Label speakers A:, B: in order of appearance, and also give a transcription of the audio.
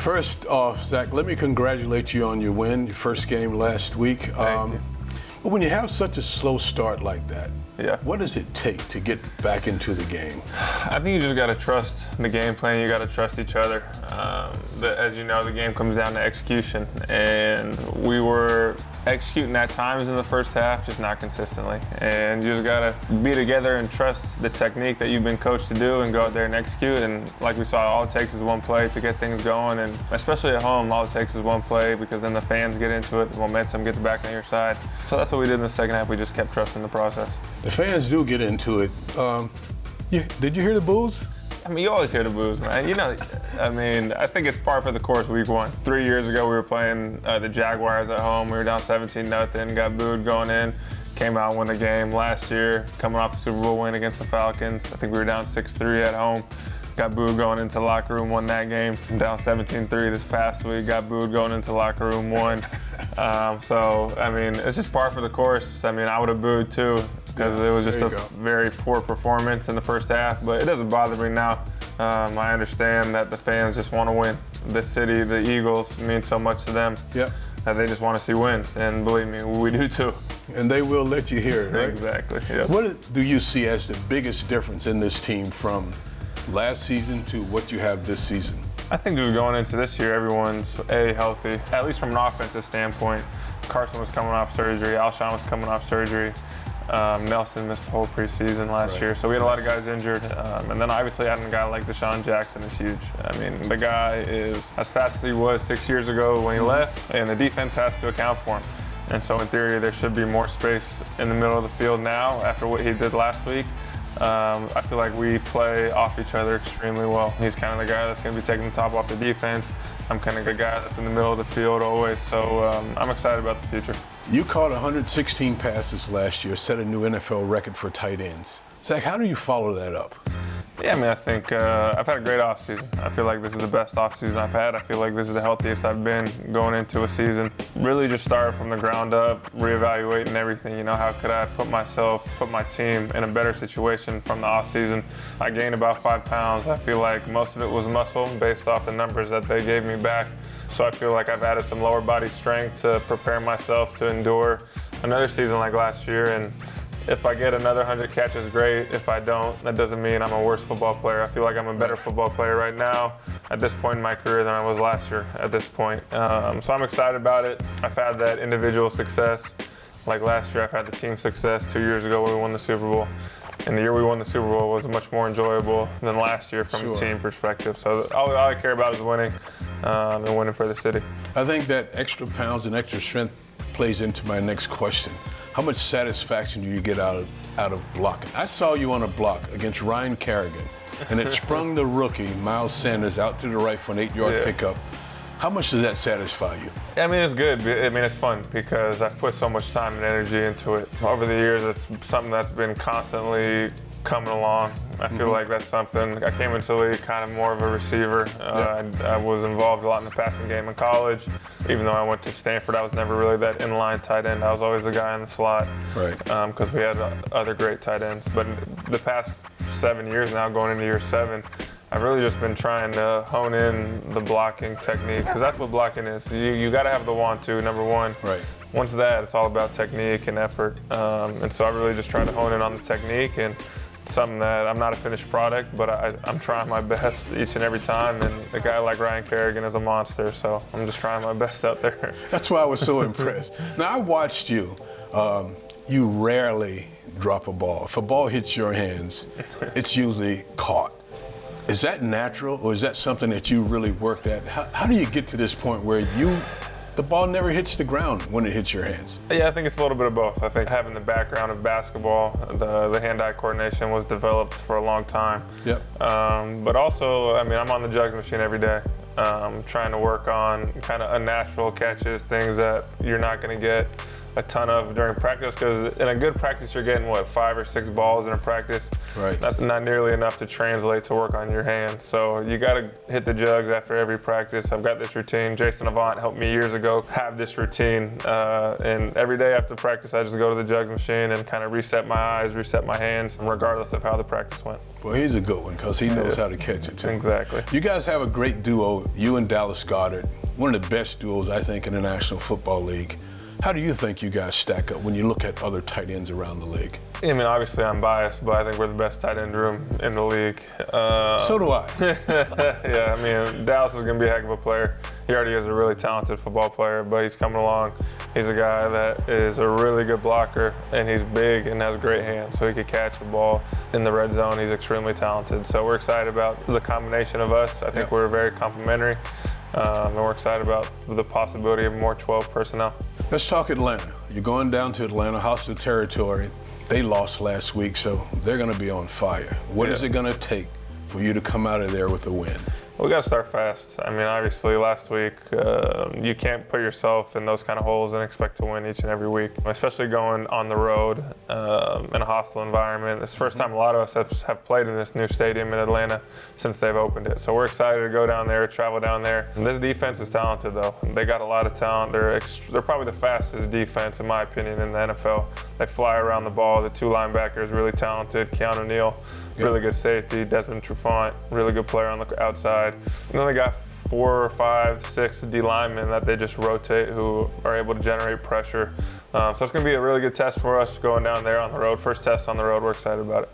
A: First off, Zach, let me congratulate you on your win, your first game last week.
B: Thank you.
A: But when you have such a slow start like that, what does it take to get back into the game?
B: I think you just got to trust the game plan. You got to trust each other. As you know, the game comes down to execution. And we were executing at times in the first half, just not consistently. And you just got to be together and trust the technique that you've been coached to do and go out there and execute. And like we saw, all it takes is one play to get things going. And especially at home, all it takes is one play because then the fans get into it, the momentum gets back on your side. So that's what we did in the second half. We just kept trusting the process.
A: The fans do get into it. Did you hear the boos?
B: I mean, you always hear the boos, man. You know, I mean, I think it's par for the course week one. 3 years ago, we were playing the Jaguars at home. We were down 17-0, got booed going in, came out and won the game. Last year, coming off a Super Bowl win against the Falcons, I think we were down 6-3 at home. Got booed going into the locker room, won that game. Down 17-3 this past week, got booed going into the locker room, won. So, I mean, it's just par for the course. I mean, I would have booed too because it was just a very poor performance in the first half, but it doesn't bother me now. I understand that the fans just want to win. This city, the Eagles, mean so much to them that they just want to see wins, and believe me, we do too.
A: And they will let you hear it, right?
B: Exactly, yep.
A: What do you see as the biggest difference in this team from last season to what you have this season?
B: I think just going into this year, everyone's healthy, at least from an offensive standpoint. Carson was coming off surgery, Alshon was coming off surgery. Nelson missed the whole preseason last year, so we had a lot of guys injured. And then obviously adding a guy like Deshaun Jackson is huge. I mean, the guy is as fast as he was 6 years ago when he left, and the defense has to account for him. And so in theory, there should be more space in the middle of the field now after what he did last week. I feel like we play off each other extremely well. He's kind of the guy that's going to be taking the top off the defense. I'm kind of the guy that's in the middle of the field always, so I'm excited about the future.
A: You caught 116 passes last year, set a new NFL record for tight ends. Zach, how do you follow that up?
B: Yeah, I mean, I think I've had a great offseason. I feel like this is the best offseason I've had. I feel like this is the healthiest I've been going into a season. Really just started from the ground up, reevaluating everything. You know, how could I put my team in a better situation from the offseason? I gained about 5 pounds. I feel like most of it was muscle based off the numbers that they gave me back. So I feel like I've added some lower body strength to prepare myself to endure another season like last year. And if I get another 100 catches, great. If I don't, that doesn't mean I'm a worse football player. I feel like I'm a better football player right now at this point in my career than I was last year at this point. So I'm excited about it. I've had that individual success. Like last year, I've had the team success. 2 years ago, we won the Super Bowl. And the year we won the Super Bowl was much more enjoyable than last year from a team perspective. So all I care about is winning and winning for the city.
A: I think that extra pounds and extra strength plays into my next question. How much satisfaction do you get out of blocking? I saw you on a block against Ryan Kerrigan, and it sprung the rookie, Miles Sanders, out to the right for an 8-yard pickup. How much does that satisfy you?
B: I mean, it's good. I mean, it's fun because I've put so much time and energy into it. Over the years, it's something that's been constantly coming along. I feel like that's something. I came into the league kind of more of a receiver. I was involved a lot in the passing game in college. Even though I went to Stanford, I was never really that inline tight end. I was always the guy in the slot because we had other great tight ends. But the past 7 years now, going into year 7, I've really just been trying to hone in the blocking technique because that's what blocking is. You got to have the want to, number one. Once that, it's all about technique and effort. And so I really just try to hone in on the technique, and something that I'm not a finished product, but I'm trying my best each and every time. And a guy like Ryan Kerrigan is a monster, so I'm just trying my best out there.
A: That's why I was so impressed. Now, I watched you. You rarely drop a ball. If a ball hits your hands, it's usually caught. Is that natural, or is that something that you really worked at? How do you get to this point where the ball never hits the ground when it hits your hands?
B: Yeah, I think it's a little bit of both. I think having the background of basketball, the hand-eye coordination was developed for a long time. But also, I mean, I'm on the jugs machine every day, trying to work on kind of unnatural catches, things that you're not going to get a ton of during practice, because in a good practice, you're getting, 5 or 6 balls in a practice.
A: Right.
B: That's not nearly enough to translate to work on your hands. So you got to hit the jugs after every practice. I've got this routine. Jason Avant helped me years ago have this routine. And every day after practice, I just go to the jugs machine and kind of reset my eyes, reset my hands, regardless of how the practice went.
A: Well, he's a good one because he knows how to catch it, too.
B: Exactly.
A: You guys have a great duo, you and Dallas Goedert, one of the best duos, I think, in the National Football League. How do you think you guys stack up when you look at other tight ends around the league?
B: I mean, obviously I'm biased, but I think we're the best tight end room in the league.
A: So do I.
B: Yeah, I mean, Dallas is going to be a heck of a player. He already is a really talented football player, but he's coming along. He's a guy that is a really good blocker, and he's big and has great hands, so he could catch the ball in the red zone. He's extremely talented. So we're excited about the combination of us. I think we're very complementary, and we're excited about the possibility of more 12 personnel.
A: Let's talk Atlanta. You're going down to Atlanta, hostile territory. They lost last week, so they're going to be on fire. What is it going to take for you to come out of there with a win?
B: We got to start fast. I mean, obviously, last week, you can't put yourself in those kind of holes and expect to win each and every week, especially going on the road in a hostile environment. It's the first time a lot of us have played in this new stadium in Atlanta since they've opened it. So we're excited to go down there, travel down there. And this defense is talented, though. They got a lot of talent. They're probably the fastest defense, in my opinion, in the NFL. They fly around the ball. The two linebackers, really talented. Keanu Neal, really good safety. Desmond Trufant, really good player on the outside. And then they got 4, 5, 6 D linemen that they just rotate who are able to generate pressure. So it's going to be a really good test for us going down there on the road. First test on the road. We're excited about it.